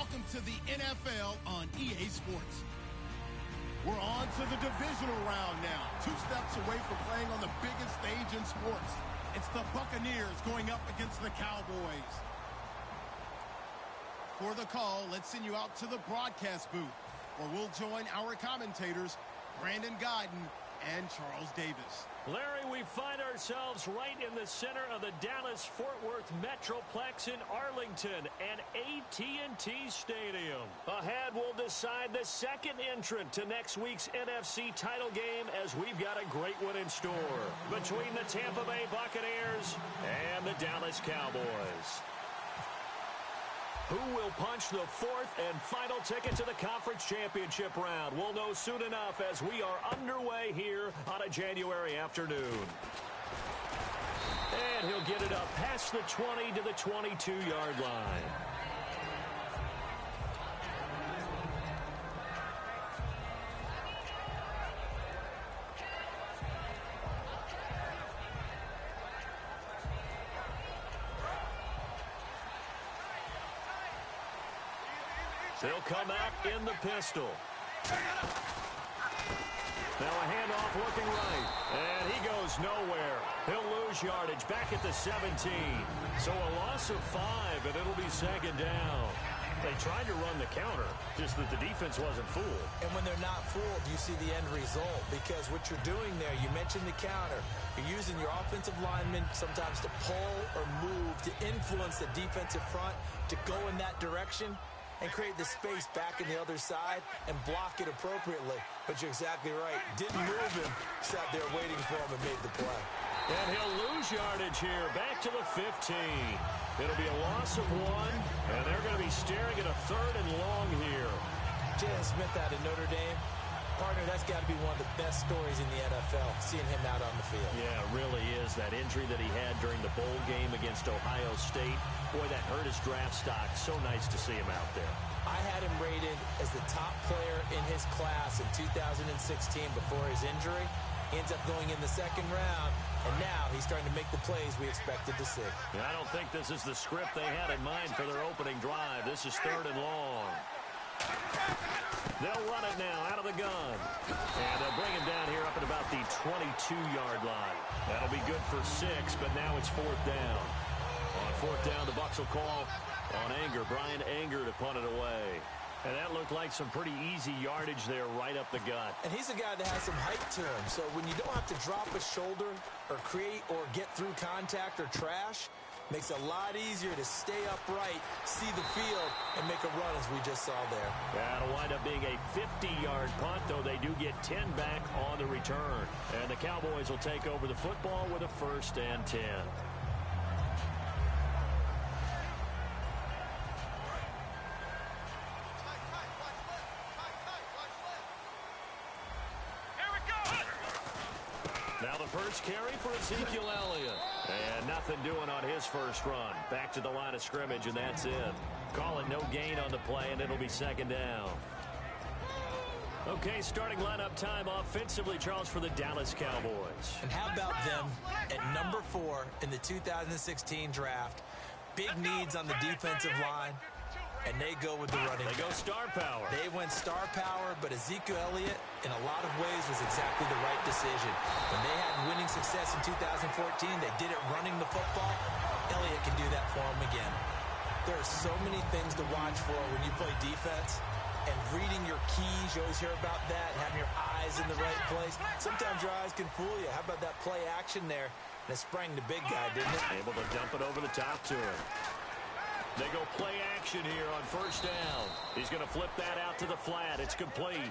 welcome to the NFL on EA Sports. We're on to the divisional round now. 2 steps away from playing on the biggest stage in sports. It's the Buccaneers going up against the Cowboys. For the call, let's send you out to the broadcast booth, where we'll join our commentators, Brandon Godden and Charles Davis. Larry, we find ourselves right in the center of the Dallas-Fort Worth Metroplex in Arlington and AT&T Stadium. Ahead, we'll decide the second entrant to next week's NFC title game, as we've got a great one in store between the Tampa Bay Buccaneers and the Dallas Cowboys. Who will punch the fourth and final ticket to the conference championship round? We'll know soon enough as we are underway here on a January afternoon. And he'll get it up past the 20 to the 22-yard line. They'll come out in the pistol. Now a handoff looking right. And he goes nowhere. He'll lose yardage back at the 17. So a loss of 5, and it'll be second down. They tried to run the counter, just that the defense wasn't fooled. And when they're not fooled, you see the end result. Because what you're doing there, you mentioned the counter. You're using your offensive linemen sometimes to pull or move, to influence the defensive front, to go in that direction and create the space back in the other side and block it appropriately. But you're exactly right. Didn't move him, sat there waiting for him and made the play. And he'll lose yardage here, back to the 15. It'll be a loss of 1, and they're going to be staring at a 3rd and long here. Jalen Smith out of Notre Dame. Partner, that's got to be one of the best stories in the NFL, seeing him out on the field. Yeah, it really is. That injury that he had during the bowl game against Ohio State, boy, that hurt his draft stock. So nice to see him out there. I had him rated as the top player in his class in 2016 before his injury. He ends up going in the 2nd round, and now he's starting to make the plays we expected to see. Yeah, I don't think this is the script they had in mind for their opening drive. This is 3rd and long. They'll run it now out of the gun. And they'll bring him down here up at about the 22-yard line. That'll be good for 6, but now it's 4th down. On 4th down, the Bucs will call on Anger. Brian Anger to punt it away. And that looked like some pretty easy yardage there right up the gut. And he's a guy that has some height to him. So when you don't have to drop a shoulder or create or get through contact or trash, makes it a lot easier to stay upright, see the field, and make a run as we just saw there. That'll wind up being a 50-yard punt, though they do get 10 back on the return. And the Cowboys will take over the football with a 1st and 10. Now the first carry for Ezekiel Elliott. And nothing doing on his first run. Back to the line of scrimmage, and that's it. Call it no gain on the play, and it'll be 2nd down. Okay, starting lineup time offensively, Charles, for the Dallas Cowboys. And how about them at number 4 in the 2016 draft? Big needs on the defensive line. And they go with the running. They go star power. They went star power, but Ezekiel Elliott, in a lot of ways, was exactly the right decision. When they had winning success in 2014, they did it running the football. Elliott can do that for them again. There are so many things to watch for when you play defense. And reading your keys, you always hear about that, and having your eyes in the right place. Sometimes your eyes can fool you. How about that play action there? And it sprang the big guy, didn't it? Able to dump it over the top to him. They go play action here on 1st down. He's going to flip that out to the flat. It's complete.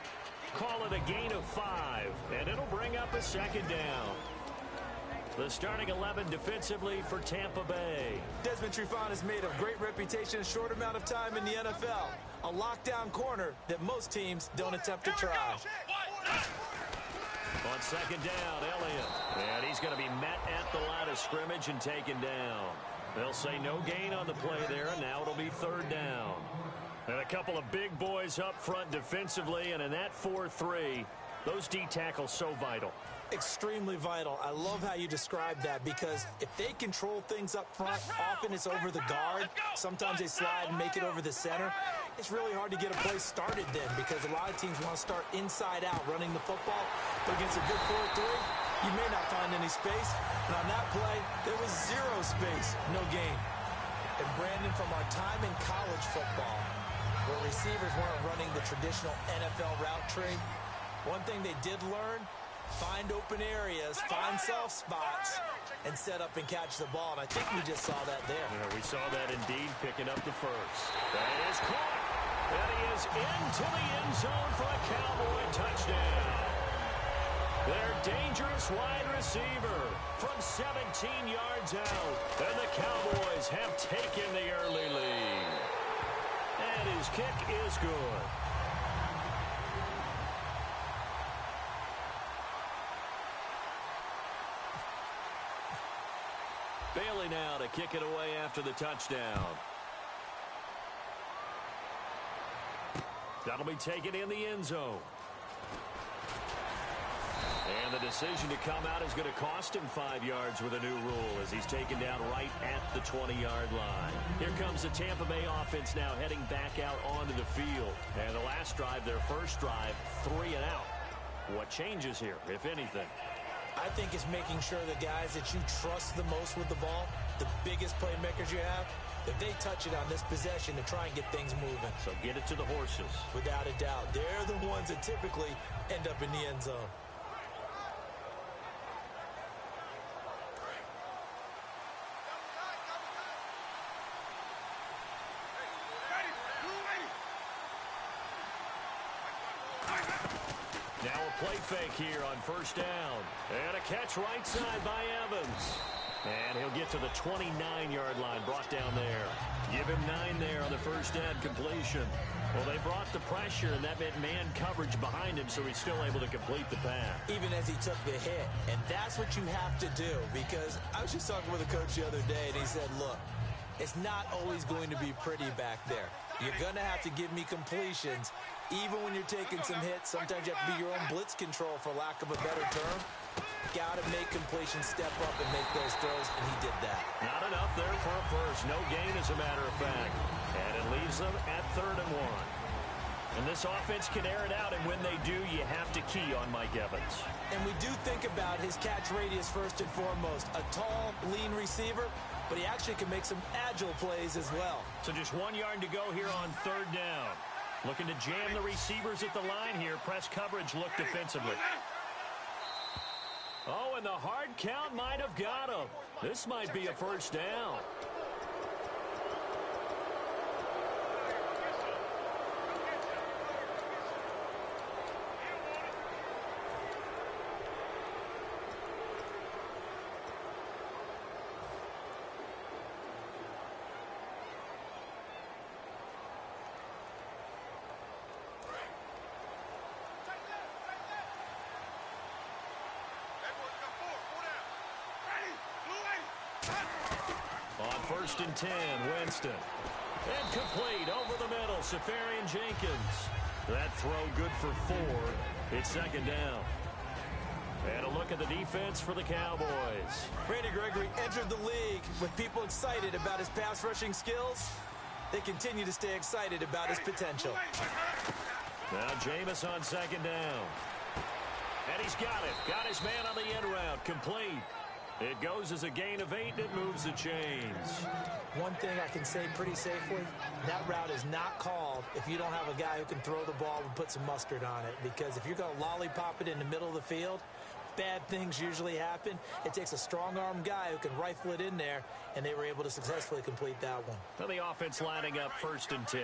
Call it a gain of 5, and it'll bring up a 2nd down. The starting 11 defensively for Tampa Bay. Desmond Trufant has made a great reputation in a short amount of time in the NFL. A lockdown corner that most teams don't attempt to try. On 2nd down, Elliott. And he's going to be met at the line of scrimmage and taken down. They'll say no gain on the play there, and now it'll be 3rd down. And a couple of big boys up front defensively, and in that 4-3, Those D tackles so vital. Extremely vital. I love how you describe that because if they control things up front, often it's over the guard. Sometimes they slide and make it over the center. It's really hard to get a play started then because a lot of teams want to start inside out running the football. But against a good 4-3, you may not find any space. And on that play, there was zero space, no gain. And Brandon, from our time in college football, where receivers weren't running the traditional NFL route tree, one thing they did learn, find open areas, find soft spots, and set up and catch the ball. And I think we just saw that there. Yeah, we saw that indeed, picking up the first. That is caught. And he is into the end zone for a Cowboy touchdown. Their dangerous wide receiver from 17 yards out. And the Cowboys have taken the early lead. And his kick is good. Bailey now to kick it away after the touchdown. That'll be taken in the end zone. And the decision to come out is going to cost him 5 yards with a new rule as he's taken down right at the 20-yard line. Here comes the Tampa Bay offense now heading back out onto the field. And the last drive, their first drive, 3 and out. What changes here, if anything? I think it's making sure the guys that you trust the most with the ball, the biggest playmakers you have, that they touch it on this possession to try and get things moving. So get it to the horses. Without a doubt. They're the ones that typically end up in the end zone. Now a play fake here on first down. And a catch right side by Evans. And he'll get to the 29-yard line, brought down there. Give him 9 there on the first down completion. Well, they brought the pressure, and that meant man coverage behind him, so he's still able to complete the pass. Even as he took the hit. And that's what you have to do, because I was just talking with a coach the other day, and he said, look, it's not always going to be pretty back there. You're going to have to give me completions. Even when you're taking some hits, sometimes you have to be your own blitz control, for lack of a better term. Got to make completions, step up, and make those throws, and he did that. Not enough there for a first. No gain, as a matter of fact. And it leaves them at 3rd and 1. And this offense can air it out, and when they do, you have to key on Mike Evans. And we do think about his catch radius first and foremost. A tall, lean receiver, but he actually can make some agile plays as well. So just 1 yard to go here on 3rd down. Looking to jam the receivers at the line here. Press coverage look defensively. Oh, and the hard count might have got him. This might be a first down. On 1st and 10, Winston. And complete over the middle, Safarian Jenkins. That throw good for 4. It's 2nd down. And a look at the defense for the Cowboys. Randy Gregory entered the league with people excited about his pass rushing skills. They continue to stay excited about his potential. Now Jameis on 2nd down. And he's got it. Got his man on the end route. Complete. It goes as a gain of 8, and it moves the chains. One thing I can say pretty safely, that route is not called if you don't have a guy who can throw the ball and put some mustard on it. Because if you're going to lollipop it in the middle of the field, bad things usually happen. It takes a strong-arm guy who can rifle it in there, and they were able to successfully complete that one. Now the offense lining up 1st and 10.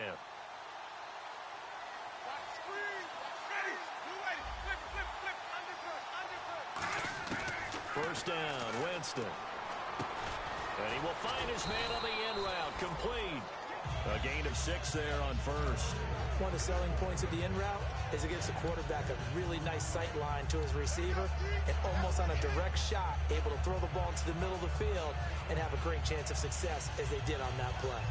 First down, Winston. And he will find his man on the end route. Complete. A gain of 6 there on 1st. One of the selling points of the end route is it gives the quarterback a really nice sight line to his receiver, and almost on a direct shot, able to throw the ball to the middle of the field and have a great chance of success as they did on that play.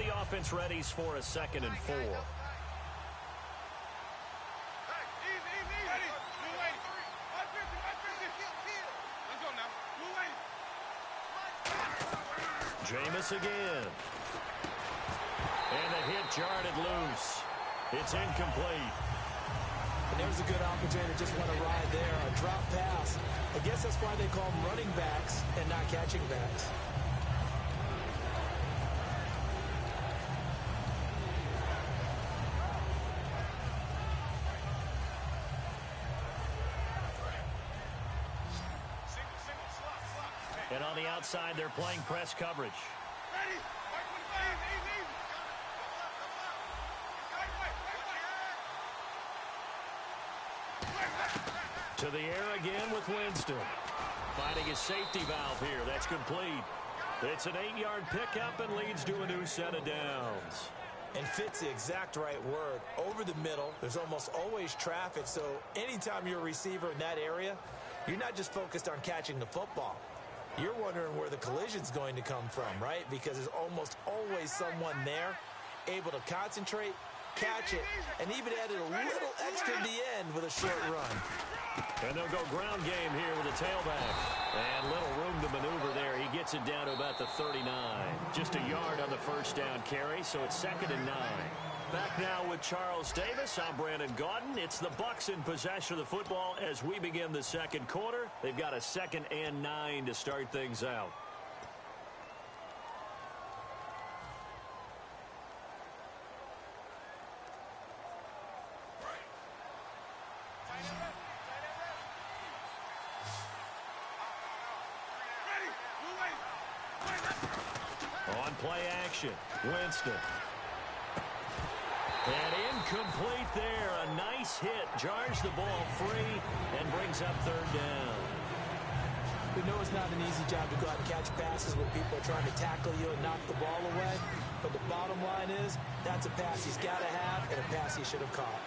the offense readies for a 2nd and 4. Jameis again. And the hit jarred it loose. It's incomplete. And there's a good opportunity to just want to ride there. A drop pass. I guess that's why they call them running backs and not catching backs. And on the outside, they're playing press coverage. To the air again with Winston. Finding his safety valve here. That's complete. It's an 8-yard pickup and leads to a new set of downs. And fits the exact right word. Over the middle, there's almost always traffic. So anytime you're a receiver in that area, you're not just focused on catching the football. You're wondering where the collision's going to come from, right? Because there's almost always someone there able to concentrate, catch it, and even added a little extra at the end with a short run. And they'll go ground game here with a tailback. And little room to maneuver there. He gets it down to about the 39. Just a yard on the first down carry, so it's 2nd and 9. Back now with Charles Davis. I'm Brandon Gaudin. It's the Bucs in possession of the football as we begin the second quarter. They've got a 2nd and 9 to start things out. On play action, Winston. And incomplete there. A nice hit. Jars the ball free and brings up 3rd down. We know it's not an easy job to go out and catch passes when people are trying to tackle you and knock the ball away. But the bottom line is, that's a pass he's got to have and a pass he should have caught.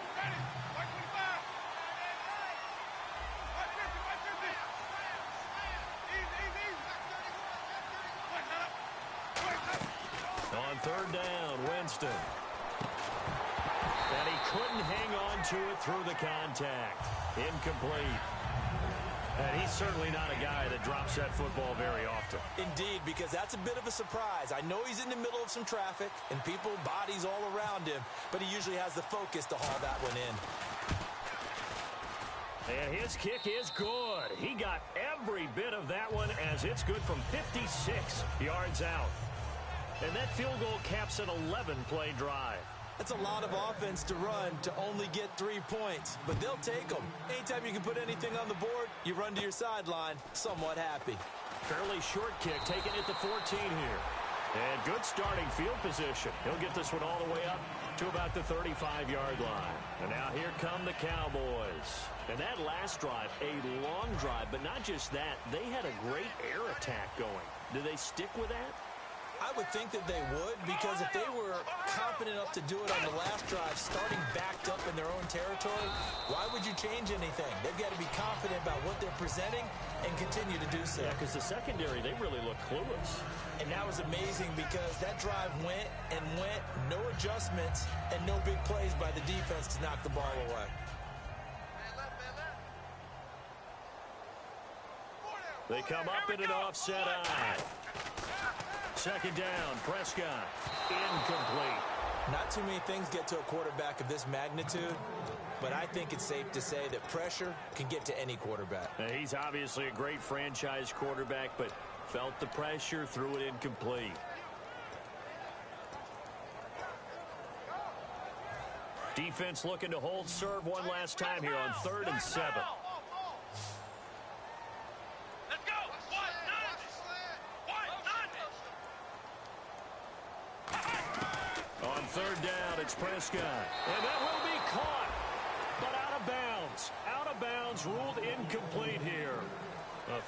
On 3rd down, Winston. And he couldn't hang on to it through the contact. Incomplete. And he's certainly not a guy that drops that football very often. Indeed, because that's a bit of a surprise. I know he's in the middle of some traffic and people, bodies all around him, but he usually has the focus to haul that one in. And his kick is good. He got every bit of that one as it's good from 56 yards out. And that field goal caps an 11-play drive. That's a lot of offense to run to only get 3 points, but they'll take them. Anytime you can put anything on the board, you run to your sideline, somewhat happy. Fairly short kick, taking it to 14 here. And good starting field position. He'll get this one all the way up to about the 35-yard line. And now here come the Cowboys. And that last drive, a long drive, but not just that. They had a great air attack going. Do they stick with that? I would think that they would, because if they were confident enough to do it on the last drive, starting backed up in their own territory, why would you change anything? They've got to be confident about what they're presenting and continue to do so. Yeah, because the secondary, they really look clueless. And that was amazing because that drive went and went, no adjustments, and no big plays by the defense to knock the ball away. They come up in an offset eye. 2nd down, Prescott, incomplete. Not too many things get to a quarterback of this magnitude, but I think it's safe to say that pressure can get to any quarterback. Now, he's obviously a great franchise quarterback, but felt the pressure, threw it incomplete. Defense looking to hold serve one last time here on 3rd and 7. On 3rd down, it's Prescott. And that will be caught, but out of bounds. Out of bounds, ruled incomplete here.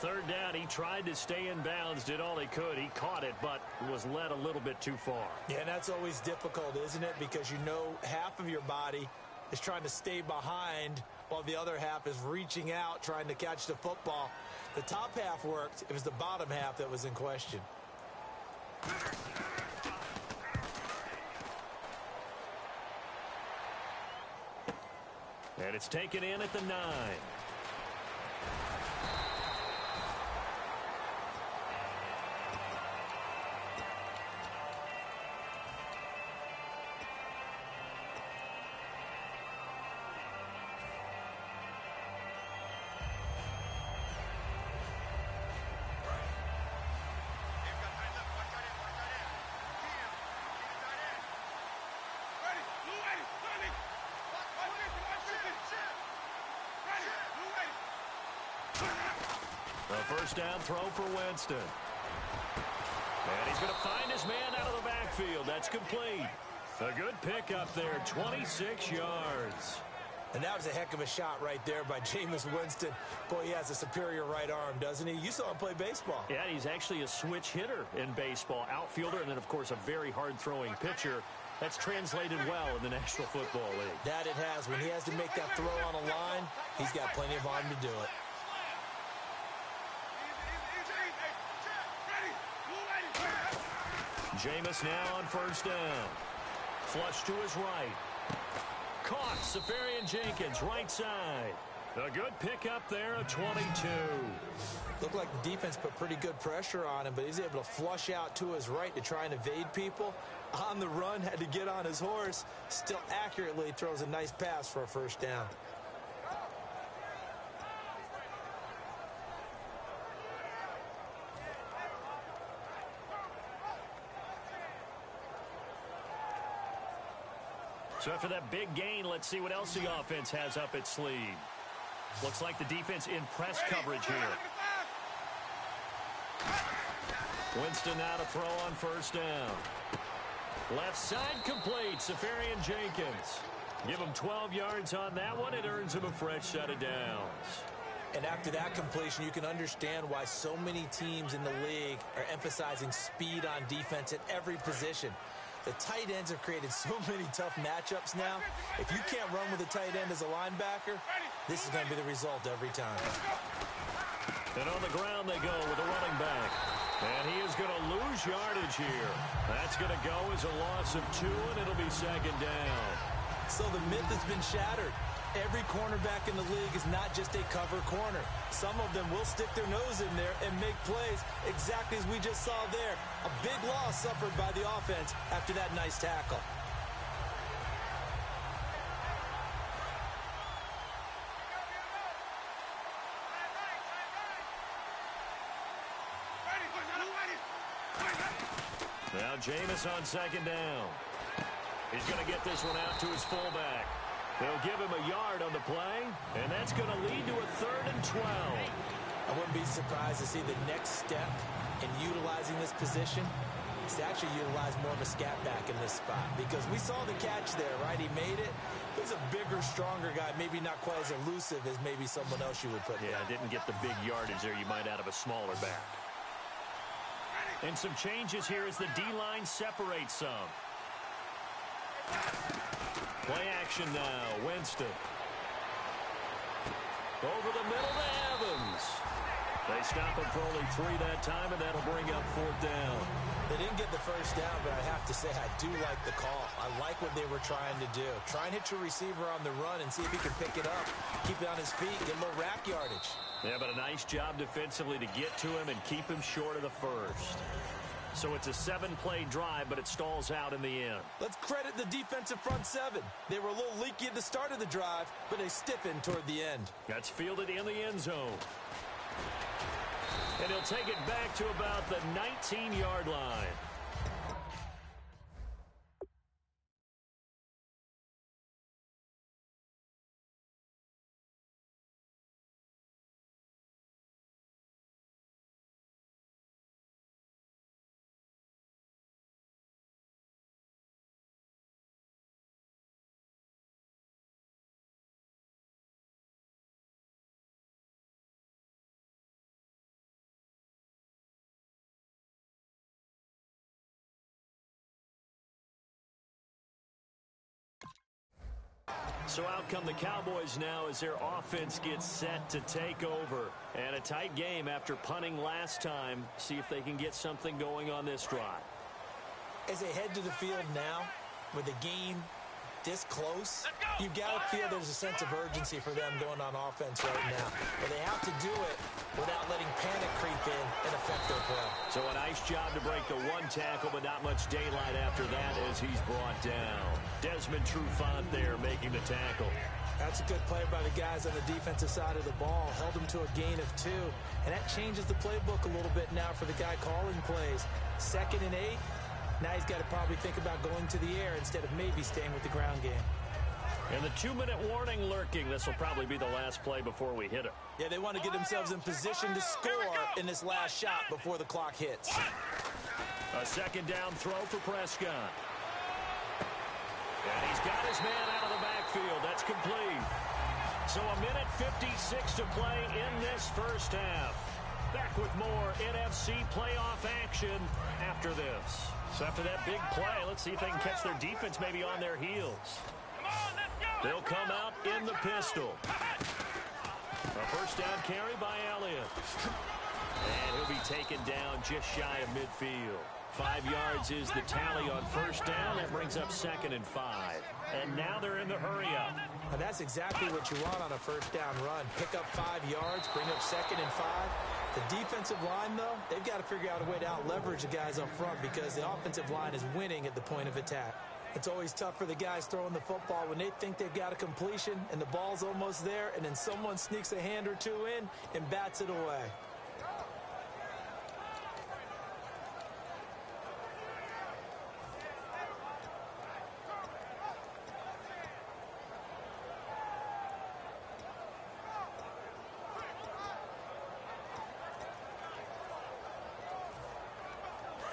3rd down, he tried to stay in bounds, did all he could. He caught it, but was led a little bit too far. Yeah, that's always difficult, isn't it? Because you know half of your body is trying to stay behind while the other half is reaching out, trying to catch the football. The top half worked. It was the bottom half that was in question. And it's taken in at the 9. A first down throw for Winston. And he's going to find his man out of the backfield. That's complete. A good pickup there, 26 yards. And that was a heck of a shot right there by Jameis Winston. Boy, he has a superior right arm, doesn't he? You saw him play baseball. Yeah, he's actually a switch hitter in baseball. Outfielder, and then, of course, a very hard-throwing pitcher. That's translated well in the National Football League. That it has. When he has to make that throw on a line, he's got plenty of arm to do it. Jameis now on first down. Flush to his right. Caught. Safarian Jenkins, right side. A good pickup there, a 22. Looked like the defense put pretty good pressure on him, but he's able to flush out to his right to try and evade people. On the run, had to get on his horse. Still accurately throws a nice pass for a first down. So after that big gain, let's see what else the offense has up its sleeve. Looks like the defense in press coverage here. Winston now to throw on first down. Left side complete, Safarian Jenkins. Give him 12 yards on that one. It earns him a fresh set of downs. And after that completion, you can understand why so many teams in the league are emphasizing speed on defense at every position. The tight ends have created so many tough matchups now. If you can't run with a tight end as a linebacker, this is going to be the result every time. And on the ground they go with a running back. And he is going to lose yardage here. That's going to go as a loss of 2, and it'll be second down. So the myth has been shattered. Every cornerback in the league is not just a cover corner. Some of them will stick their nose in there and make plays exactly as we just saw there. A big loss suffered by the offense after that nice tackle. Now Jameis on second down. He's going to get this one out to his fullback. They'll give him a yard on the play, and that's going to lead to a 3rd and 12. I wouldn't be surprised to see the next step in utilizing this position is to actually utilize more of a scat back in this spot, because we saw the catch there, right? He made it. He's a bigger, stronger guy, maybe not quite as elusive as maybe someone else you would put there. Yeah, didn't get the big yardage there you might out of a smaller back. And some changes here as the D-line separates some. Play action now. Winston. Over the middle to Evans. They stop him for only 3 that time, and that'll bring up 4th down. They didn't get the first down, but I have to say I do like the call. I like what they were trying to do. Try and hit your receiver on the run and see if he can pick it up. Keep it on his feet, get a little rack yardage. Yeah, but a nice job defensively to get to him and keep him short of the first. So it's a 7-play drive, but it stalls out in the end. Let's credit the defensive front 7. They were a little leaky at the start of the drive, but they stiffened toward the end. That's fielded in the end zone. And he'll take it back to about the 19-yard line. So out come the Cowboys now as their offense gets set to take over. And a tight game after punting last time. See if they can get something going on this drive. As they head to the field now with a gain this close, you've got to feel there's a sense of urgency for them going on offense right now. But they have to do it without letting panic creep in and affect their play. So a nice job to break the one tackle, but not much daylight after that as he's brought down. Desmond Trufant there making the tackle. That's a good play by the guys on the defensive side of the ball. Held them to a gain of 2. And that changes the playbook a little bit now for the guy calling plays. 2nd and 8. Now he's got to probably think about going to the air instead of maybe staying with the ground game. And the 2-minute warning lurking. This will probably be the last play before we hit it. Yeah, they want to get themselves in position to score in this last shot before the clock hits. A 2nd down throw for Prescott. And he's got his man out of the backfield. That's complete. So a minute 56 to play in this first half. Back with more NFC playoff action after this. So after that big play, let's see if they can catch their defense maybe on their heels. They'll come out in the pistol. A first down carry by Elliott. And he'll be taken down just shy of midfield. 5 yards is the tally on first down. That brings up 2nd and 5. And now they're in the hurry-up. And that's exactly what you want on a first down run. Pick up 5 yards, bring up 2nd and 5. The defensive line, though, they've got to figure out a way to out-leverage the guys up front because the offensive line is winning at the point of attack. It's always tough for the guys throwing the football when they think they've got a completion and the ball's almost there, and then someone sneaks a hand or two in and bats it away.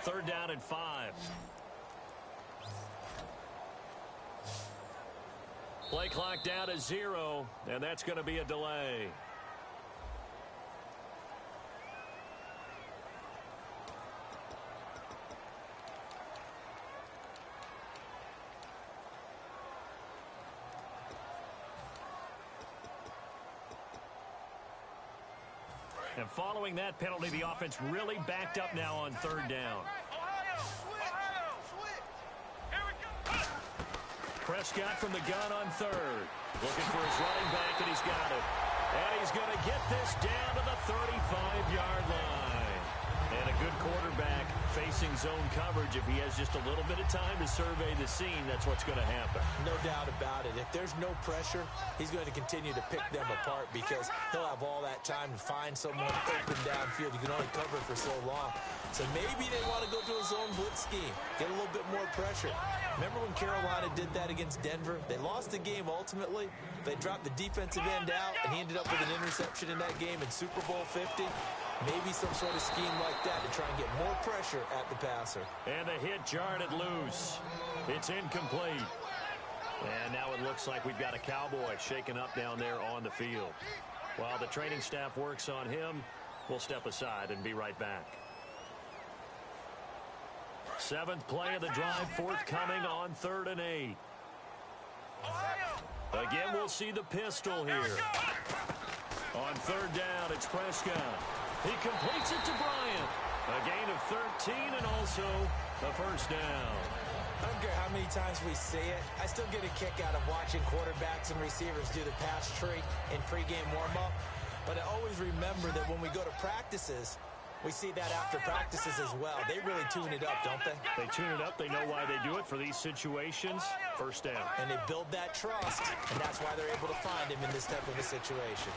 Third down and 5. Play clock down to 0, and that's going to be a delay. And following that penalty, the offense really backed up now on third down. Prescott from the gun on third. Looking for his running back, and he's got it. And he's going to get this down to the 35-yard line. And a good quarterback facing zone coverage. If he has just a little bit of time to survey the scene, that's what's going to happen. No doubt about it. If there's no pressure, he's going to continue to pick them apart because he'll have all that time to find someone open downfield. You can only cover for so long. So maybe they want to go to a zone blitz scheme, get a little bit more pressure. Remember when Carolina did that against Denver? They lost the game ultimately. They dropped the defensive end out, and he ended up with an interception in that game in Super Bowl 50. Maybe some sort of scheme like that to try and get more pressure at the passer. And the hit jarred it loose. It's incomplete. And now it looks like we've got a Cowboy shaken up down there on the field. While the training staff works on him, we'll step aside and be right back. 7th play of the drive forthcoming on 3rd and 8. Again, we'll see the pistol here. On 3rd down, it's Prescott. He completes it to Bryant. A gain of 13 and also a first down. I don't care how many times we see it. I still get a kick out of watching quarterbacks and receivers do the pass tree in pregame warm-up. But I always remember that when we go to practices, we see that after practices as well. They really tune it up, don't they? They tune it up. They know why they do it for these situations. First down. And they build that trust, and that's why they're able to find him in this type of a situation.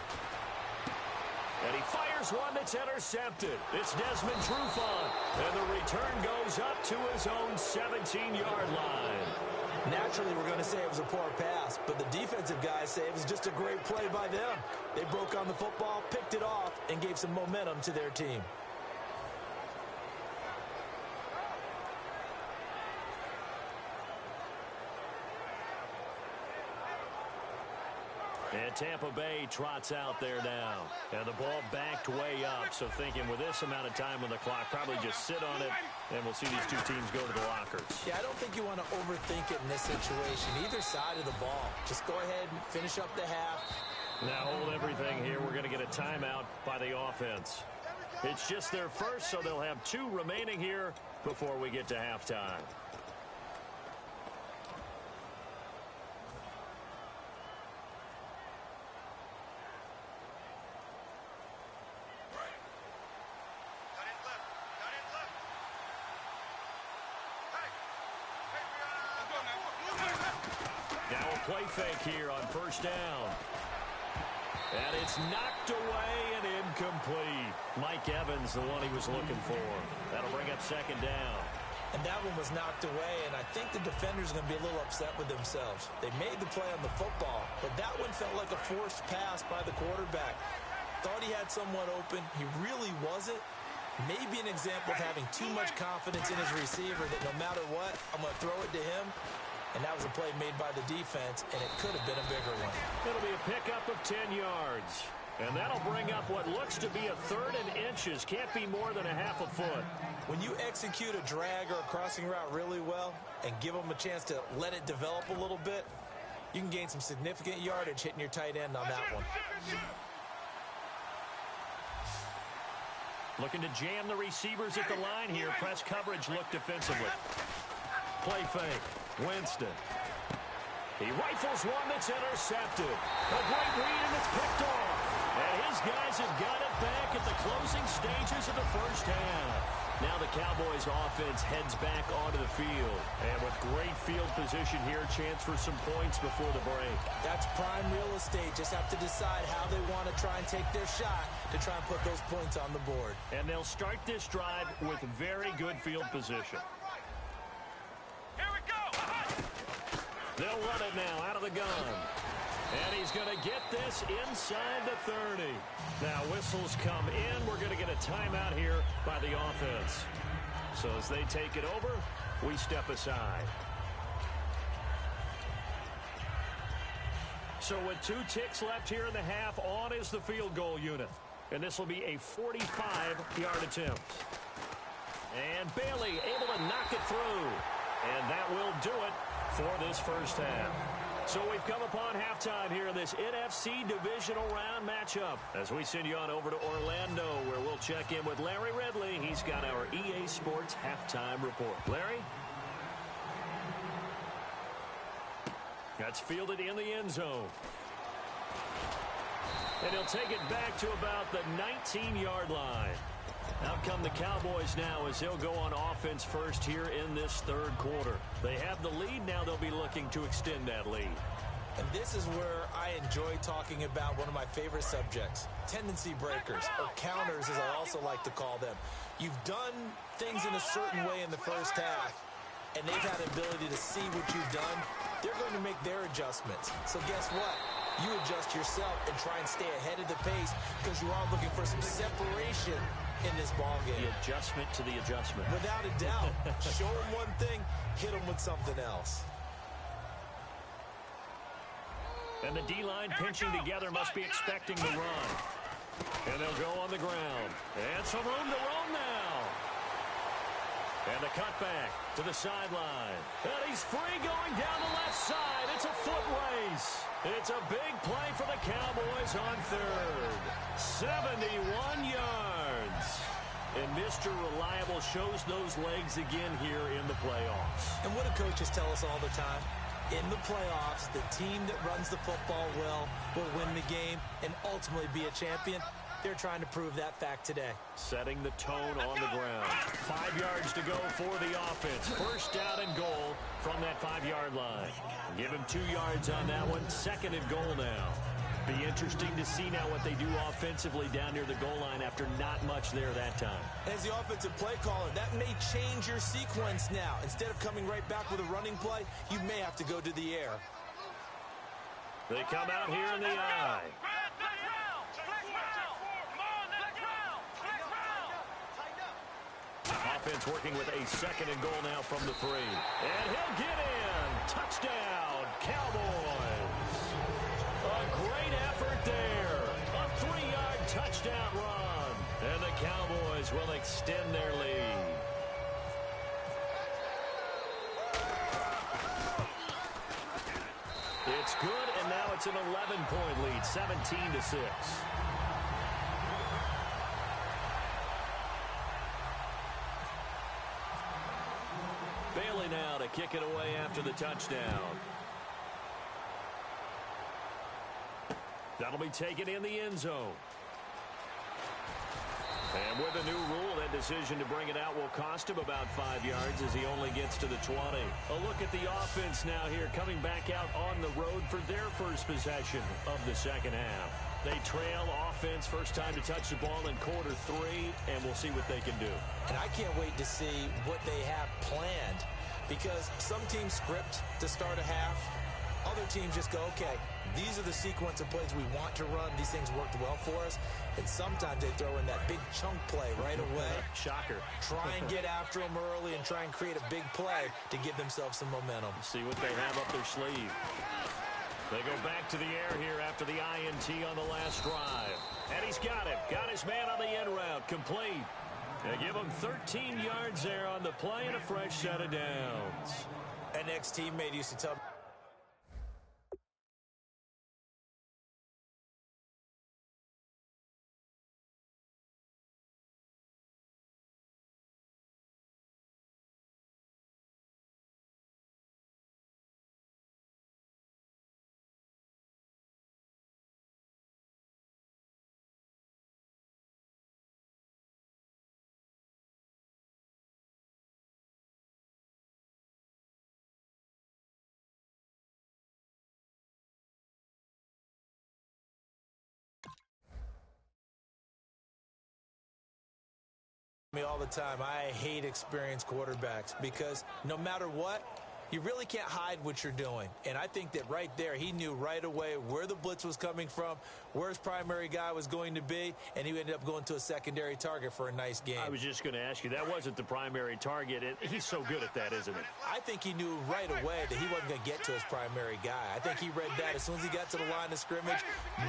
And he fires one that's intercepted. It's Desmond Trufant. And the return goes up to his own 17-yard line. Naturally, we're going to say it was a poor pass, but the defensive guys say it was just a great play by them. They broke on the football, picked it off, and gave some momentum to their team. And Tampa Bay trots out there now. And the ball backed way up. So thinking with this amount of time on the clock, probably just sit on it, and we'll see these two teams go to the lockers. Yeah, I don't think you want to overthink it in this situation. Either side of the ball. Just go ahead and finish up the half. Now hold everything here. We're going to get a timeout by the offense. It's just their first, so they'll have 2 remaining here before we get to halftime. play fake here on first down. And it's knocked away and incomplete. Mike Evans, the one he was looking for. That'll bring up second down. And that one was knocked away, and I think the defenders are going to be a little upset with themselves. They made the play on the football, but that one felt like a forced pass by the quarterback. Thought he had someone open. He really wasn't. Maybe an example of having too much confidence in his receiver that no matter what, I'm going to throw it to him. And that was a play made by the defense, and it could have been a bigger one. It'll be a pickup of 10 yards. And that'll bring up what looks to be a third and inches. Can't be more than a half a foot. When you execute a drag or a crossing route really well and give them a chance to let it develop a little bit, you can gain some significant yardage hitting your tight end on that one. Looking to jam the receivers at the line here. Press coverage look defensively. Play fake. Winston. He rifles one that's intercepted. A great read, and it's picked off. And his guys have got it back at the closing stages of the first half. Now the Cowboys offense heads back onto the field. And with great field position here, chance for some points before the break. That's prime real estate. Just have to decide how they want to try and take their shot to try and put those points on the board. And they'll start this drive with very good field position. Here we go. They'll run it now out of the gun. And he's going to get this inside the 30. Now whistles come in. We're going to get a timeout here by the offense. So as they take it over, we step aside. So with 2 ticks left here in the half, on is the field goal unit. And this will be a 45-yard attempt. And Bailey able to knock it through. And that will do it for this first half. So we've come upon halftime here in this NFC Divisional Round matchup as we send you on over to Orlando, where we'll check in with Larry Ridley. He's got our EA Sports halftime report. Larry? That's fielded in the end zone. And he'll take it back to about the 19-yard line. Out come the Cowboys now as they'll go on offense first here in this third quarter. They have the lead. Now they'll be looking to extend that lead. And this is where I enjoy talking about one of my favorite subjects, tendency breakers, or counters as I also like to call them. You've done things in a certain way in the first half, and they've had an ability to see what you've done. They're going to make their adjustments. So guess what? You adjust yourself and try and stay ahead of the pace because you are looking for some separation in this ball game. The adjustment to the adjustment. Without a doubt. Show them one thing, hit them with something else. And the D-line pinching together must be expecting the run. And they'll go on the ground. And some room to roam now. And the cutback to the sideline. And he's free going down the left side. It's a foot race. It's a big play for the Cowboys on third. 71 yards. And Mr. Reliable shows those legs again here in the playoffs. And what do coaches tell us all the time? In the playoffs, the team that runs the football well will win the game and ultimately be a champion. They're trying to prove that fact today. Setting the tone on the ground. 5 yards to go for the offense. First down and goal from that 5-yard line. Give him 2 yards on that one. Second and goal now. Be interesting to see now what they do offensively down near the goal line after not much there that time. As the offensive play caller, that may change your sequence now. Instead of coming right back with a running play, you may have to go to the air. They come out here in the eye. Offense working with a second and goal now from the 3. And he'll get in. Touchdown, Cowboys. A great effort there. A 3-yard touchdown run. And the Cowboys will extend their lead. It's good, and now it's an 11-point lead, 17-6. Bailey now to kick it away after the touchdown. That'll be taken in the end zone. And with a new rule, that decision to bring it out will cost him about 5 yards as he only gets to the 20. A look at the offense now here, coming back out on the road for their first possession of the second half. They trail offense, first time to touch the ball in quarter 3, and we'll see what they can do. And I can't wait to see what they have planned, because some teams script to start a half. Other teams just go, okay, these are the sequence of plays we want to run. These things worked well for us. And sometimes they throw in that big chunk play right away. Shocker. Try and get after them early and try and create a big play to give themselves some momentum. See what they have up their sleeve. They go back to the air here after the INT on the last drive. And he's got it. Got his man on the end route. Complete. They give him 13 yards there on the play and a fresh set of downs. An ex-teammate used to tell me, me all the time, I hate experienced quarterbacks because no matter what, you really can't hide what you're doing. And I think that right there, he knew right away where the blitz was coming from, where his primary guy was going to be, and he ended up going to a secondary target for a nice game. I was just going to ask you, that wasn't the primary target. He's so good at that, isn't it? I think he knew right away that he wasn't going to get to his primary guy. I think he read that as soon as he got to the line of scrimmage,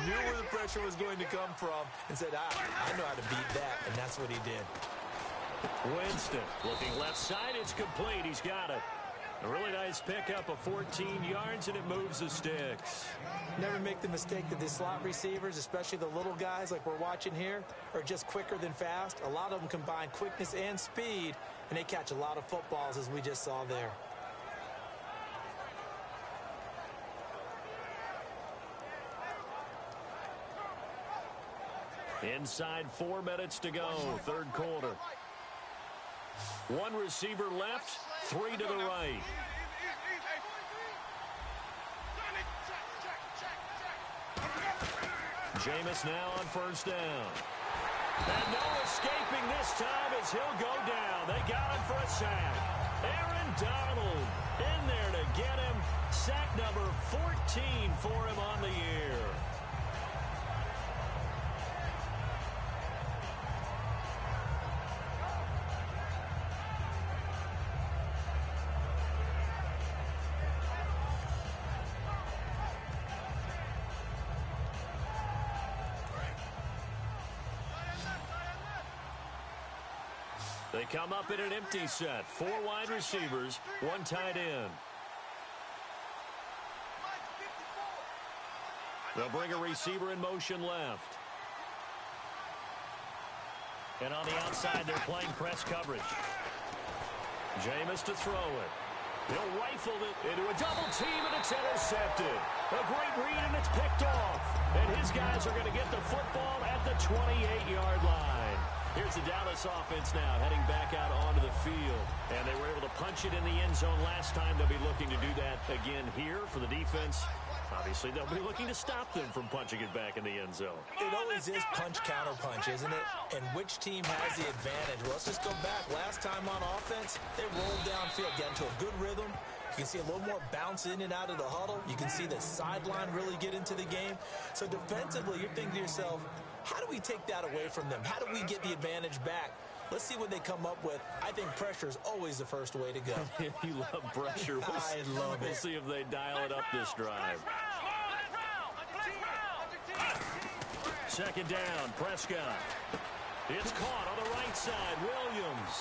knew where the pressure was going to come from, and said, I know how to beat that, and that's what he did. Winston looking left side. It's complete. He's got it. A really nice pickup of 14 yards, and it moves the sticks. Never make the mistake that the slot receivers, especially the little guys like we're watching here, are just quicker than fast. A lot of them combine quickness and speed, and they catch a lot of footballs, as we just saw there. Inside 4 minutes to go, third quarter. One receiver left, 3 to the right. Jameis now on first down. And no escaping this time as he'll go down. They got him for a sack. Aaron Donald in there to get him. Sack number 14 for him on the year. They come up in an empty set. 4 wide receivers, 1 tight end. They'll bring a receiver in motion left. And on the outside, they're playing press coverage. Jameis to throw it. He'll rifle it into a double team, and it's intercepted. A great read, and it's picked off. And his guys are going to get the football at the 28-yard line. Here's the Dallas offense now, heading back out onto the field. And they were able to punch it in the end zone last time. They'll be looking to do that again here for the defense. Obviously, they'll be looking to stop them from punching it back in the end zone. It always is punch-counter-punch, isn't it? And which team has the advantage? Well, let's just go back. Last time on offense, they rolled downfield, get into a good rhythm. You can see a little more bounce in and out of the huddle. You can see the sideline really get into the game. So defensively, you're thinking to yourself, how do we take that away from them? How do we get the advantage back? Let's see what they come up with. I think pressure is always the first way to go. You love pressure. I love it. We'll see if they dial it up this drive. Second down, Prescott. It's caught on the right side, Williams.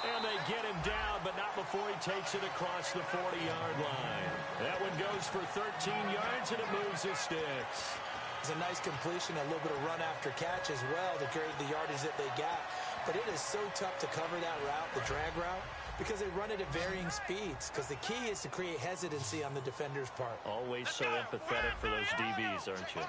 And they get him down, but not before he takes it across the 40-yard line. That one goes for 13 yards, and it moves the sticks. It's a nice completion, a little bit of run after catch as well to carry the yardage that they got. But it is so tough to cover that route, the drag route, because they run it at varying speeds. Because the key is to create hesitancy on the defender's part. Always so empathetic for those DBs, aren't you?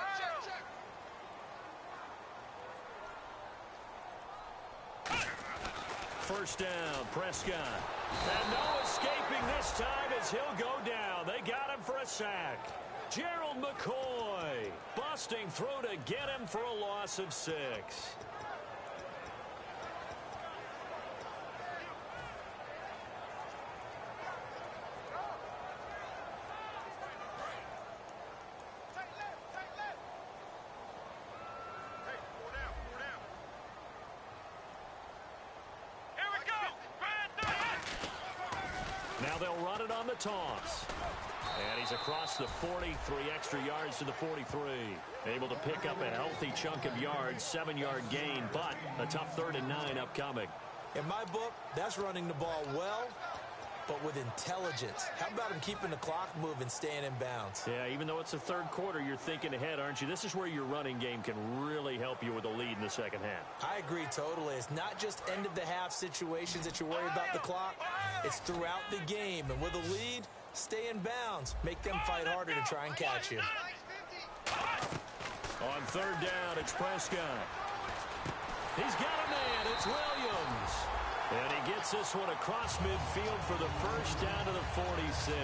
first down. Prescott. And no escaping this time as he'll go down. They got him for a sack. Gerald McCoy. Busting through to get him for a loss of 6. Now they'll run it on the toss. And he's across the 40, 3 extra yards to the 43. Able to pick up a healthy chunk of yards, 7-yard gain, but a tough 3rd and 9 upcoming. In my book, that's running the ball well, but with intelligence. How about him keeping the clock moving, staying in bounds? Yeah, even though it's the 3rd quarter, you're thinking ahead, aren't you? This is where your running game can really help you with a lead in the second half. I agree totally. It's not just end-of-the-half situations that you worry about the clock. It's throughout the game. And with a lead, stay in bounds. Make them fight harder to try and catch you. On 3rd down, it's Prescott. He's got a man. It's Williams. And he gets this one across midfield for the first down to the 46.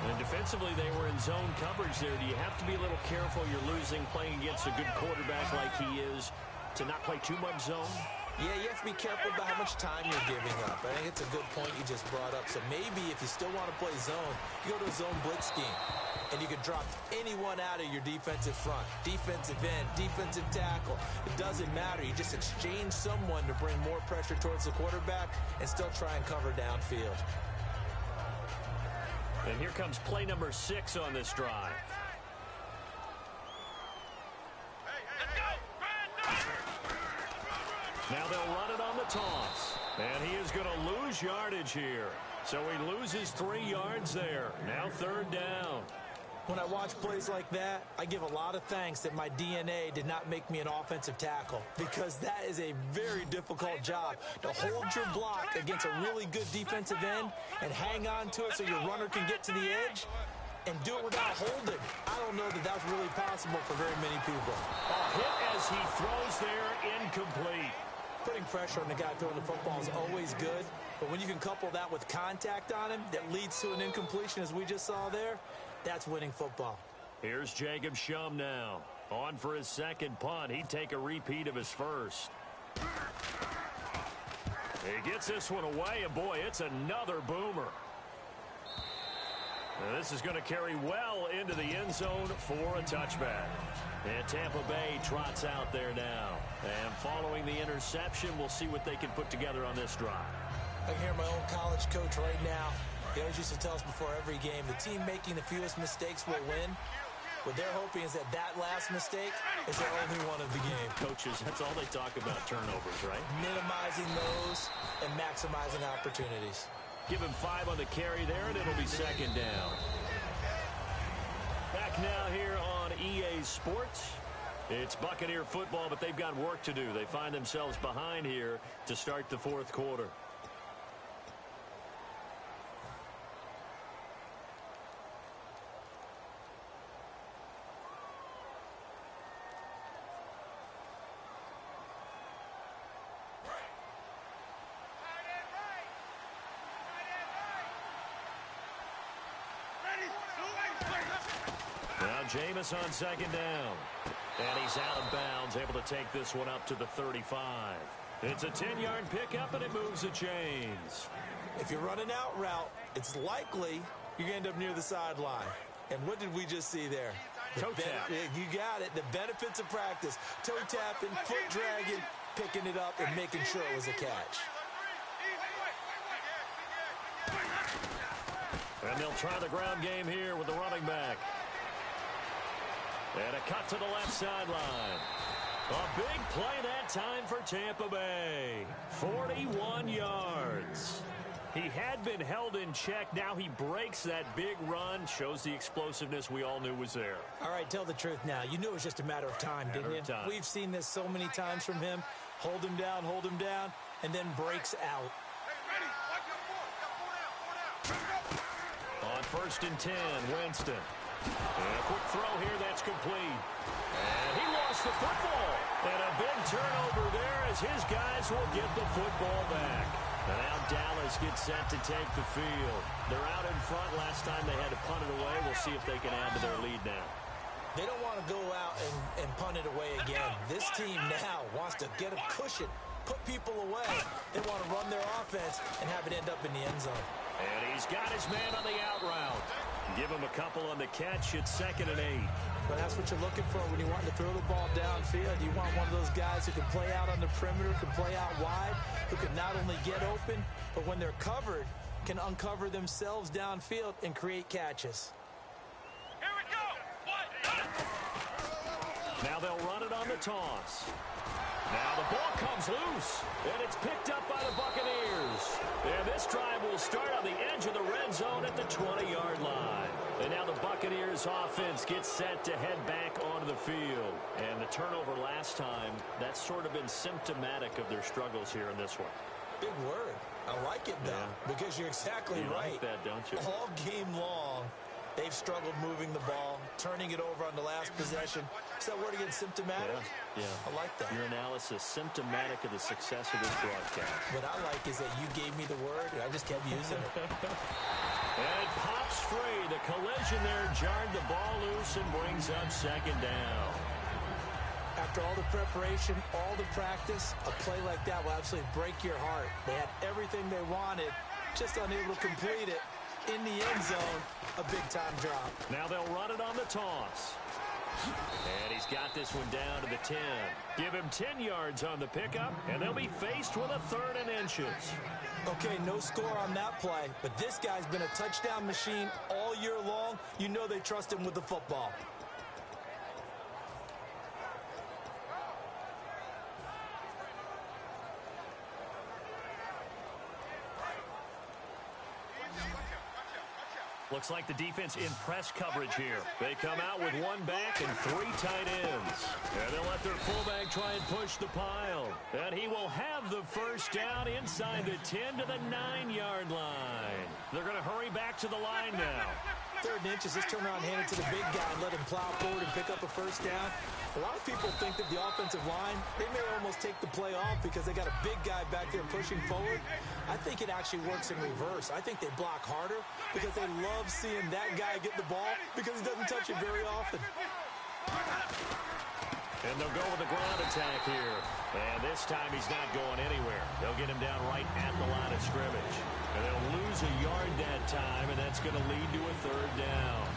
And defensively, they were in zone coverage there. Do you have to be a little careful? You're losing playing against a good quarterback like he is to not play too much zone? Yeah, you have to be careful about how much time you're giving up. I think it's a good point you just brought up. So maybe if you still want to play zone, you go to a zone blitz scheme. And you can drop anyone out of your defensive front. Defensive end, defensive tackle. It doesn't matter. You just exchange someone to bring more pressure towards the quarterback and still try and cover downfield. And here comes play number 6 on this drive. Now they'll run it on the toss. And he is going to lose yardage here. So he loses 3 yards there. Now 3rd down. When I watch plays like that, I give a lot of thanks that my DNA did not make me an offensive tackle, because that is a very difficult job, to hold your block against a really good defensive end and hang on to it so your runner can get to the edge and do it without holding. I don't know that that's really possible for very many people. A hit as he throws there, incomplete. Putting pressure on the guy throwing the football is always good, but when you can couple that with contact on him that leads to an incompletion, as we just saw there, that's winning football. Here's Jacob Shum now. On for his 2nd punt. He'd take a repeat of his first. He gets this one away, and boy, it's another boomer. Now, this is going to carry well into the end zone for a touchback. And Tampa Bay trots out there now. And following the interception, we'll see what they can put together on this drive. I can hear my own college coach right now. He always used to tell us before every game, the team making the fewest mistakes will win. What they're hoping is that last mistake is their only one of the game. Coaches, that's all they talk about, turnovers, right? Minimizing those and maximizing opportunities. Give him 5 on the carry there, and it'll be 2nd down. Back now here on EA Sports. It's Buccaneer football, but they've got work to do. They find themselves behind here to start the 4th quarter. Now Jameis on 2nd down. And he's out of bounds, able to take this one up to the 35. It's a 10-yard pickup, and it moves the chains. If you're running out route, it's likely you're going to end up near the sideline. And what did we just see there? Toe tap. You got it. The benefits of practice. Toe tapping, foot dragging, picking it up, and making sure it was a catch. And they'll try the ground game here with the running back. And a cut to the left sideline. A big play that time for Tampa Bay. 41 yards. He had been held in check. Now he breaks that big run. Shows the explosiveness we all knew was there. All right, tell the truth now. You knew it was just a matter of time, didn't you? We've seen this so many times from him. Hold him down, and then breaks out. On 1st and 10, Winston. And a quick throw here that's complete. And he lost the football. And a big turnover there as his guys will get the football back. And now Dallas gets set to take the field. They're out in front. Last time they had to punt it away. We'll see if they can add to their lead now. They don't want to go out and punt it away again. This team now wants to get a cushion, put people away. They want to run their offense and have it end up in the end zone. And he's got his man on the out route. Give him a couple on the catch. It's 2nd and 8. But that's what you're looking for when you want to throw the ball downfield. You want one of those guys who can play out on the perimeter, can play out wide, who can not only get open, but when they're covered, can uncover themselves downfield and create catches. Here we go. Now they'll run it on the toss. Now the ball comes loose, and it's picked up by the Buccaneers. And this drive will start on the edge of the red zone at the 20-yard line. And now the Buccaneers offense gets set to head back onto the field. And the turnover last time, that's sort of been symptomatic of their struggles here in this one. Big word. I like it, though, because you're exactly right. You like that, don't you? All game long, they've struggled moving the ball, turning it over on the last possession. Is that word again, symptomatic? Yeah. I like that. Your analysis, symptomatic of the success of this broadcast. What I like is that you gave me the word, and I just kept using it. And it pops free. The collision there jarred the ball loose and brings up 2nd down. After all the preparation, all the practice, a play like that will absolutely break your heart. They had everything they wanted, just unable to complete it. In the end zone, a big-time drop. Now they'll run it on the toss. And he's got this one down to the 10. Give him 10 yards on the pickup, and they'll be faced with a 3rd and inches. Okay, no score on that play, but this guy's been a touchdown machine all year long. You know they trust him with the football. Looks like the defense in press coverage here. They come out with 1 back and 3 tight ends. And they'll let their fullback try and push the pile. And he will have the first down inside the 10 to the 9-yard line. They're going to hurry back to the line now. 3rd and inches, just turn around and hand it to the big guy and let him plow forward and pick up a first down. A lot of people think that the offensive line, they may almost take the play off because they got a big guy back there pushing forward. I think it actually works in reverse. I think they block harder because they love seeing that guy get the ball because he doesn't touch it very often. And they'll go with the ground attack here. And this time he's not going anywhere. They'll get him down right at the line of scrimmage. And they'll lose a yard that time, and that's going to lead to a 3rd down.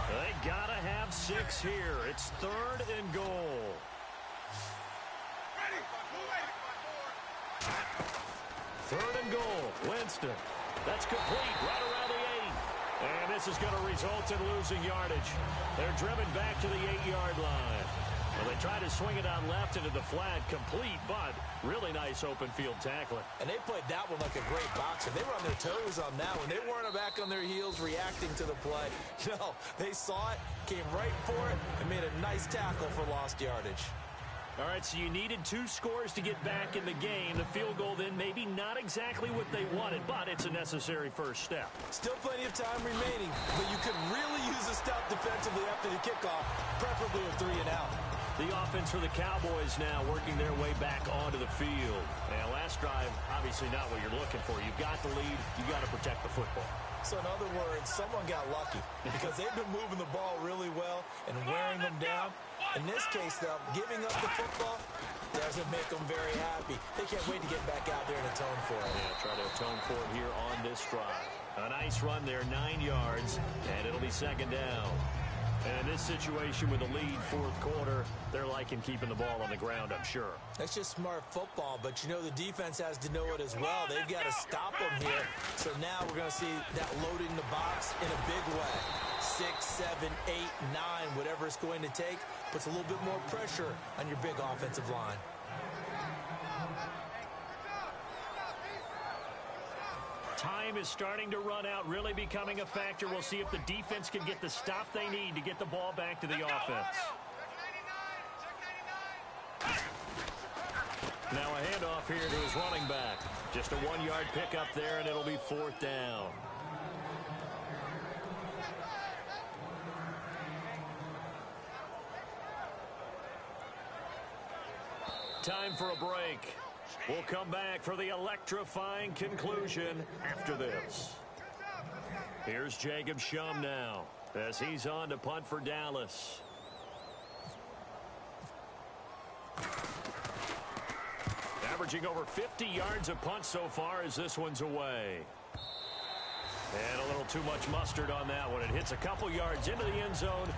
They gotta have 6 here. It's 3rd and goal. 3rd and goal. Winston. That's complete right around the 8. And this is going to result in losing yardage. They're driven back to the 8-yard line. Well, they try to swing it on left into the flat, complete, but really nice open field tackling. And they played that one like a great boxer. They were on their toes on that one. They weren't back on their heels reacting to the play. No, they saw it, came right for it, and made a nice tackle for lost yardage. All right, so you needed 2 scores to get back in the game. The field goal then maybe not exactly what they wanted, but it's a necessary first step. Still plenty of time remaining, but you could really use a stop defensively after the kickoff, preferably a 3 and out. The offense for the Cowboys now working their way back onto the field. And last drive, obviously not what you're looking for. You've got the lead. You've got to protect the football. So in other words, someone got lucky because they've been moving the ball really well and wearing them down. In this case, though, giving up the football doesn't make them very happy. They can't wait to get back out there and atone for it. Yeah, try to atone for it here on this drive. A nice run there, 9 yards, and it'll be 2nd down. And in this situation with the lead, 4th quarter, they're liking keeping the ball on the ground, I'm sure. That's just smart football, but you know the defense has to know it as well. They've got to stop them here. So now we're going to see that loading the box in a big way. 6, 7, 8, 9, whatever it's going to take, puts a little bit more pressure on your big offensive line. Time is starting to run out, really becoming a factor. We'll see if the defense can get the stop they need to get the ball back to the offense. Now a handoff here to his running back. Just a 1-yard pickup there, and it'll be 4th down. Time for a break. We'll come back for the electrifying conclusion after this. Here's Jacob Shum now as he's on to punt for Dallas. Averaging over 50 yards a punt so far as this one's away. And a little too much mustard on that one. It hits a couple yards into the end zone.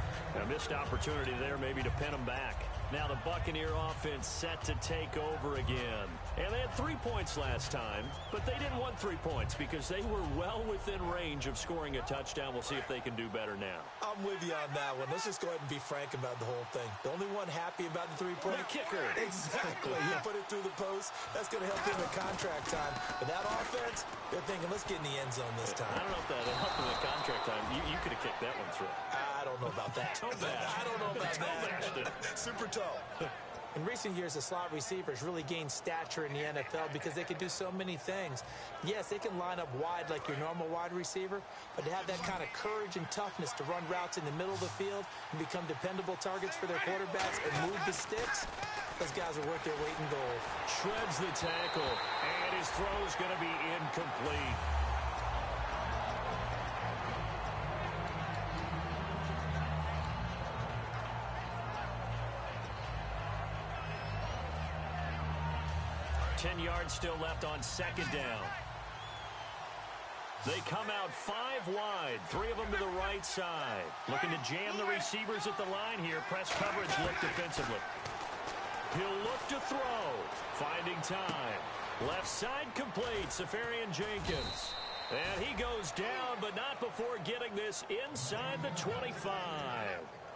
A missed opportunity there maybe to pin him back. Now the Buccaneer offense set to take over again. And they had 3 points last time, but they didn't want 3 points because they were well within range of scoring a touchdown. We'll see if they can do better now. I'm with you on that one. Let's just go ahead and be frank about the whole thing. The only one happy about the 3-point. The kicker. Exactly. You put it through the post. That's going to help him in contract time. But that offense, they're thinking, let's get in the end zone this time. I don't know if that helped in the contract time. You could have kicked that one through. I don't know about that. I don't know about that. Super toe. In recent years, the slot receivers really gained stature in the NFL because they can do so many things. Yes, they can line up wide like your normal wide receiver, but to have that kind of courage and toughness to run routes in the middle of the field and become dependable targets for their quarterbacks and move the sticks, those guys are worth their weight in gold. Shreds the tackle, and his throw's going to be incomplete. Yards still left on 2nd down. They come out 5 wide, 3 of them to the right side. Looking to jam the receivers at the line here. Press coverage look defensively. He'll look to throw. Finding time. Left side complete. Safarian Jenkins. And he goes down, but not before getting this inside the 25.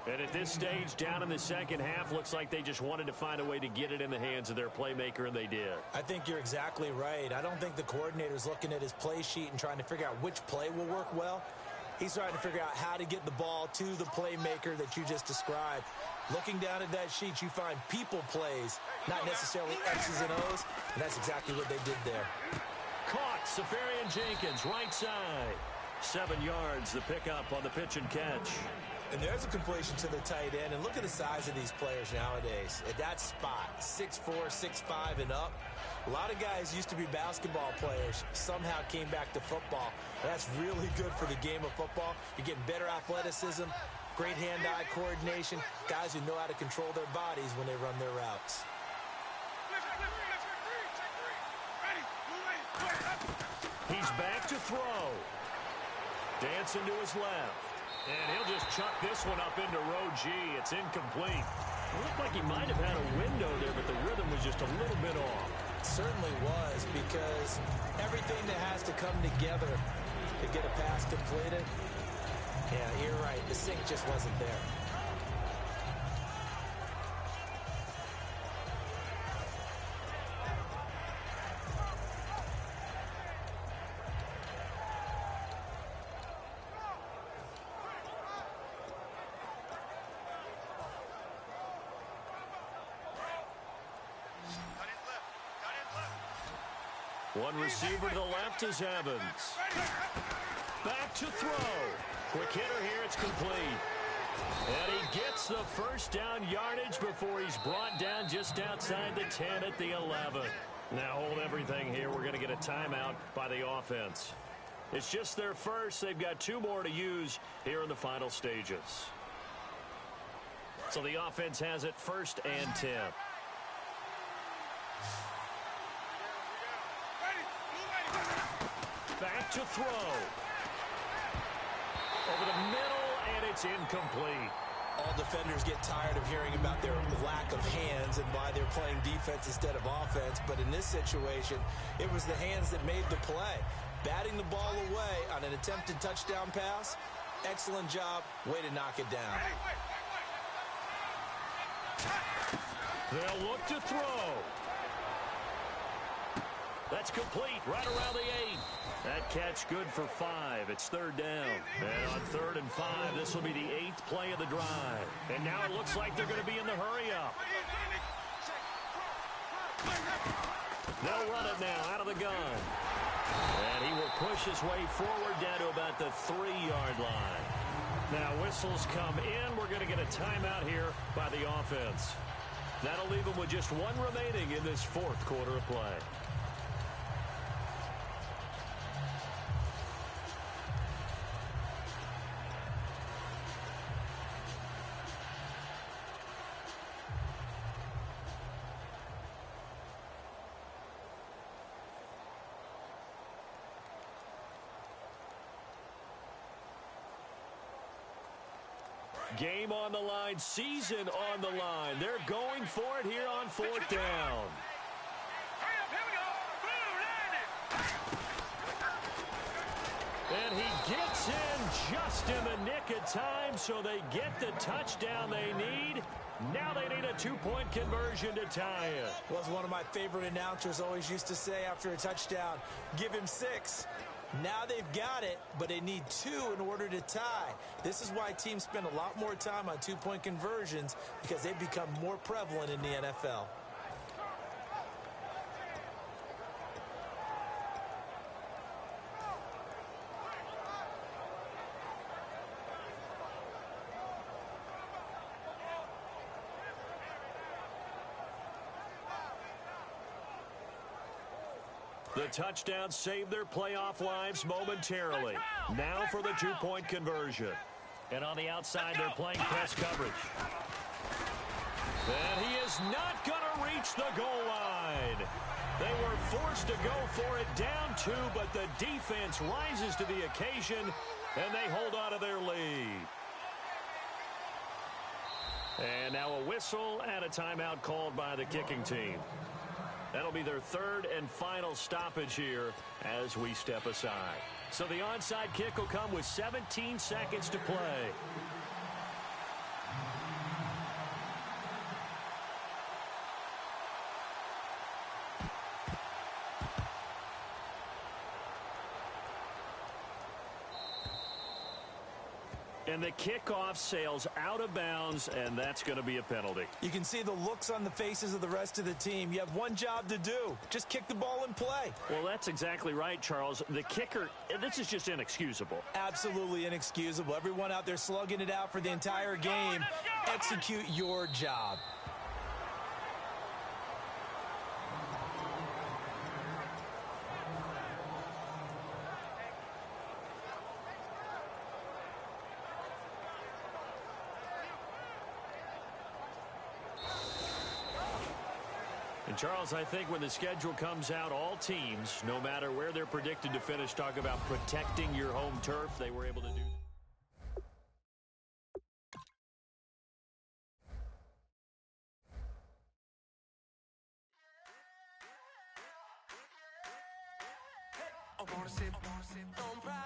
And at this stage, down in the second half, looks like they just wanted to find a way to get it in the hands of their playmaker, and they did. I think you're exactly right. I don't think the coordinator's looking at his play sheet and trying to figure out which play will work well. He's trying to figure out how to get the ball to the playmaker that you just described. Looking down at that sheet, you find people plays, not necessarily X's and O's, and that's exactly what they did there. Caught, Safarian Jenkins, right side. 7 yards, the pickup on the pitch and catch. And there's a completion to the tight end. And look at the size of these players nowadays. At that spot, 6'4", 6'5", and up. A lot of guys used to be basketball players, somehow came back to football. That's really good for the game of football. You're getting better athleticism, great hand-eye coordination, guys who know how to control their bodies when they run their routes. He's back to throw. Dancing to his left. And he'll just chuck this one up into row G. It's incomplete. It looked like he might have had a window there, but the rhythm was just a little bit off. It certainly was, because everything that has to come together to get a pass completed, yeah, you're right. The sync just wasn't there. One receiver to the left is Evans. Back to throw. Quick hitter here, it's complete. And he gets the first down yardage before he's brought down just outside the 10 at the 11. Now hold everything here. We're going to get a timeout by the offense. It's just their first. They've got 2 more to use here in the final stages. So the offense has it 1st and 10. Back to throw. Over the middle, and it's incomplete. All defenders get tired of hearing about their lack of hands and why they're playing defense instead of offense. But in this situation, it was the hands that made the play. Batting the ball away on an attempted touchdown pass. Excellent job. Way to knock it down. They'll look to throw. That's complete right around the 8. That catch good for 5. It's third down. And on 3rd and 5, this will be the 8th play of the drive. And now it looks like they're going to be in the hurry-up. They'll run it now out of the gun. And he will push his way forward down to about the 3-yard line. Now whistles come in. We're going to get a timeout here by the offense. That'll leave them with just one remaining in this 4th quarter of play. Game on the line, season on the line. They're going for it here on 4th down. And he gets in just in the nick of time, so they get the touchdown they need. Now they need a 2-point conversion to tie it. Was one of my favorite announcers always used to say after a touchdown, give him 6. Now they've got it, but they need 2 in order to tie. This is why teams spend a lot more time on 2-point conversions, because they've become more prevalent in the NFL. The touchdown saved their playoff lives momentarily. Now for the 2-point conversion. And on the outside, they're playing press coverage. And he is not going to reach the goal line. They were forced to go for it down 2, but the defense rises to the occasion, and they hold on to their lead. And now a whistle and a timeout called by the kicking team. That'll be their 3rd and final stoppage here as we step aside. So the onside kick will come with 17 seconds to play. And the kickoff sails out of bounds, and that's going to be a penalty. You can see the looks on the faces of the rest of the team. You have one job to do. Just kick the ball and play. Well, that's exactly right, Charles. The kicker, this is just inexcusable. Absolutely inexcusable. Everyone out there slugging it out for the entire game. Execute your job. And Charles, I think when the schedule comes out, all teams, no matter where they're predicted to finish, talk about protecting your home turf. They were able to do that. I wanna sip, don't